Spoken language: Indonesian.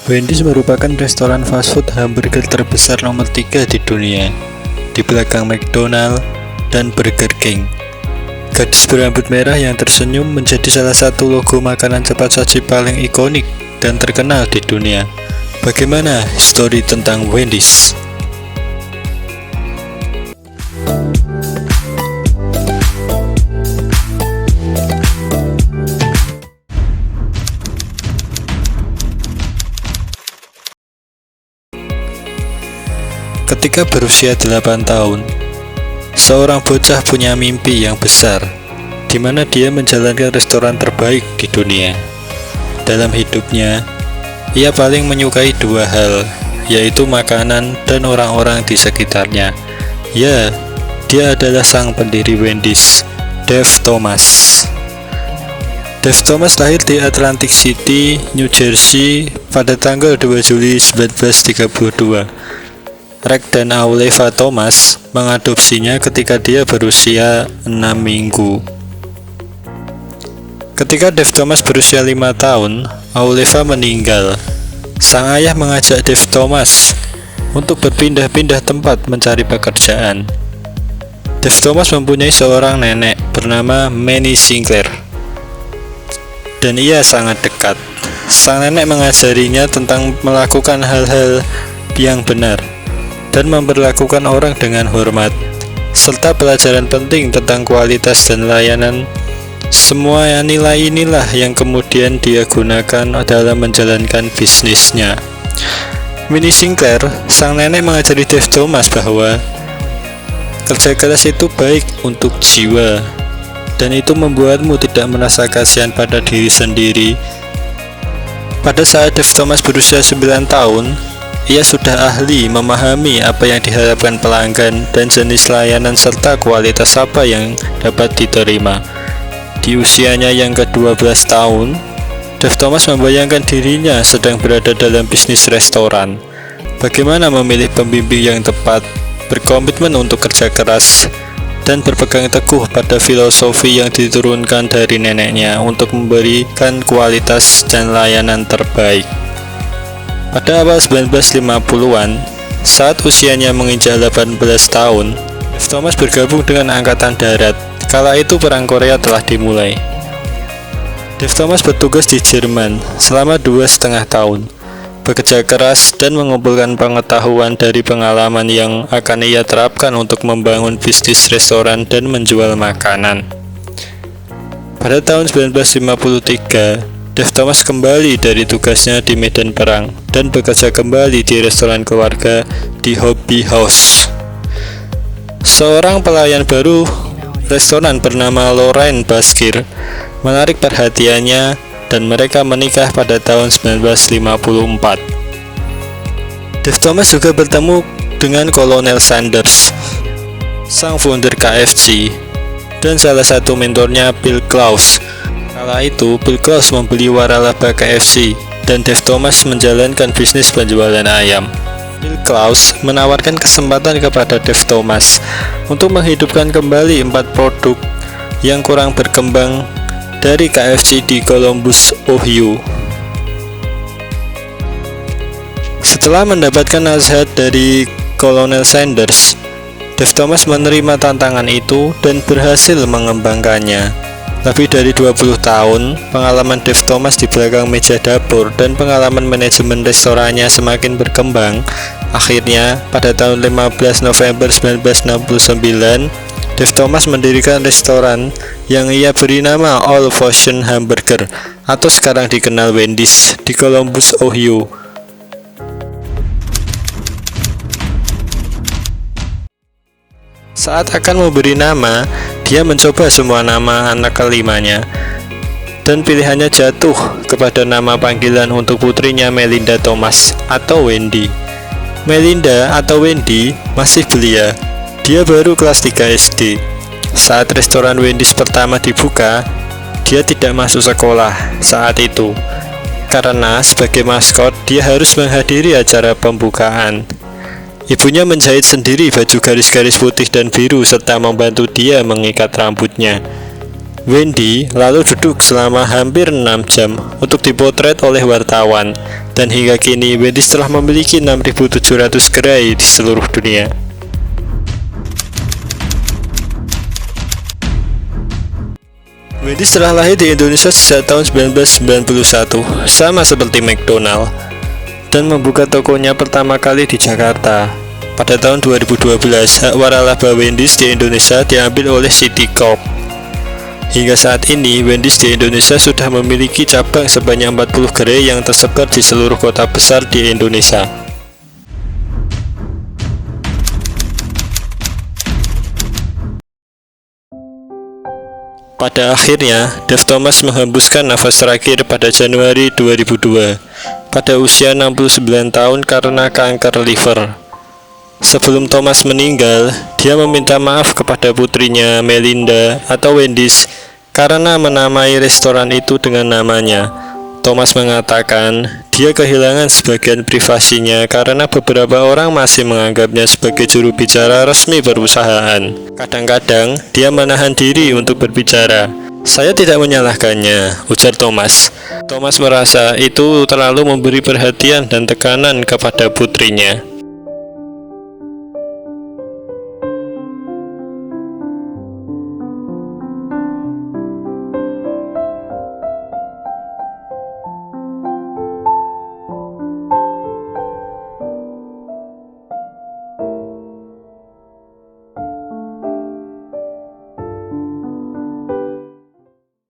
Wendy's merupakan restoran fast food hamburger terbesar nomor 3 di dunia, di belakang McDonald dan Burger King. Gadis berambut merah yang tersenyum menjadi salah satu logo makanan cepat saji paling ikonik dan terkenal di dunia. Bagaimana histori tentang Wendy's? Ketika berusia 8 tahun, seorang bocah punya mimpi yang besar, di mana dia menjalankan restoran terbaik di dunia. Dalam hidupnya, ia paling menyukai dua hal, yaitu makanan dan orang-orang di sekitarnya. Ya, dia adalah sang pendiri Wendy's, Dave Thomas. Dave Thomas lahir di Atlantic City, New Jersey pada tanggal 2 Juli 1932. Reg dan Auleva Thomas mengadopsinya ketika dia berusia 6 minggu. Ketika Dave Thomas berusia 5 tahun, Auleva meninggal. Sang ayah mengajak Dave Thomas untuk berpindah-pindah tempat mencari pekerjaan. Dave Thomas mempunyai seorang nenek bernama Manny Sinclair, dan ia sangat dekat. Sang nenek mengajarinya tentang melakukan hal-hal yang benar dan memperlakukan orang dengan hormat, serta pelajaran penting tentang kualitas dan layanan. Semua nilai inilah yang kemudian dia gunakan dalam menjalankan bisnisnya. Manny Sinclair, sang nenek, mengajari Dave Thomas bahwa kerja keras itu baik untuk jiwa, dan itu membuatmu tidak merasa kasihan pada diri sendiri. Pada saat Dave Thomas berusia 9 tahun, ia sudah ahli memahami apa yang diharapkan pelanggan dan jenis layanan serta kualitas apa yang dapat diterima. Di usianya yang ke-12 tahun, Dave Thomas membayangkan dirinya sedang berada dalam bisnis restoran. Bagaimana memilih pembimbing yang tepat, berkomitmen untuk kerja keras, dan berpegang teguh pada filosofi yang diturunkan dari neneknya untuk memberikan kualitas dan layanan terbaik. Pada awal 1950-an, saat usianya menginjak 18 tahun, Dave Thomas bergabung dengan Angkatan Darat. Kala itu Perang Korea telah dimulai. Dave Thomas bertugas di Jerman selama 2,5 tahun, bekerja keras dan mengumpulkan pengetahuan dari pengalaman yang akan ia terapkan untuk membangun bisnis restoran dan menjual makanan. Pada tahun 1953, Dave Thomas kembali dari tugasnya di medan perang dan bekerja kembali di restoran keluarga di Hobby House. Seorang pelayan baru restoran bernama Lorraine Baskir menarik perhatiannya dan mereka menikah pada tahun 1954. Dave Thomas juga bertemu dengan Kolonel Sanders, sang founder KFC, dan salah satu mentornya Bill Klaus. Kala itu, Bill Klaus membeli waralaba KFC dan Dave Thomas menjalankan bisnis penjualan ayam. Bill Klaus menawarkan kesempatan kepada Dave Thomas untuk menghidupkan kembali 4 produk yang kurang berkembang dari KFC di Columbus, Ohio. Setelah mendapatkan nasihat dari Kolonel Sanders, Dave Thomas menerima tantangan itu dan berhasil mengembangkannya. Lebih dari 20 tahun, pengalaman Dave Thomas di belakang meja dapur dan pengalaman manajemen restorannya semakin berkembang. Akhirnya, pada tahun 15 November 1969, Dave Thomas mendirikan restoran yang ia beri nama All Fusion Hamburger atau sekarang dikenal Wendy's di Columbus, Ohio. Saat akan memberi nama, dia mencoba semua nama anak kelimanya, dan pilihannya jatuh kepada nama panggilan untuk putrinya Melinda Thomas atau Wendy. Melinda atau Wendy masih belia, dia baru kelas 3 SD. Saat restoran Wendy's pertama dibuka, dia tidak masuk sekolah saat itu, karena sebagai maskot dia harus menghadiri acara pembukaan. Ibunya menjahit sendiri baju garis-garis putih dan biru serta membantu dia mengikat rambutnya. Wendy lalu duduk selama hampir 6 jam untuk dipotret oleh wartawan, dan hingga kini Wendy telah memiliki 6.700 gerai di seluruh dunia. Wendy telah lahir di Indonesia sejak tahun 1991, sama seperti McDonald, dan membuka tokonya pertama kali di Jakarta. Pada tahun 2012, hak waralaba Wendy's di Indonesia diambil oleh City Corp. Hingga saat ini, Wendy's di Indonesia sudah memiliki cabang sebanyak 40 gerai yang tersebar di seluruh kota besar di Indonesia. Pada akhirnya, Dave Thomas menghembuskan nafas terakhir pada Januari 2002 pada usia 69 tahun karena kanker liver. Sebelum Thomas meninggal, dia meminta maaf kepada putrinya Melinda atau Wendy's karena menamai restoran itu dengan namanya. Thomas mengatakan dia kehilangan sebagian privasinya karena beberapa orang masih menganggapnya sebagai juru bicara resmi perusahaan. Kadang-kadang dia menahan diri untuk berbicara. "Saya tidak menyalahkannya," ujar Thomas. Thomas merasa itu terlalu memberi perhatian dan tekanan kepada putrinya.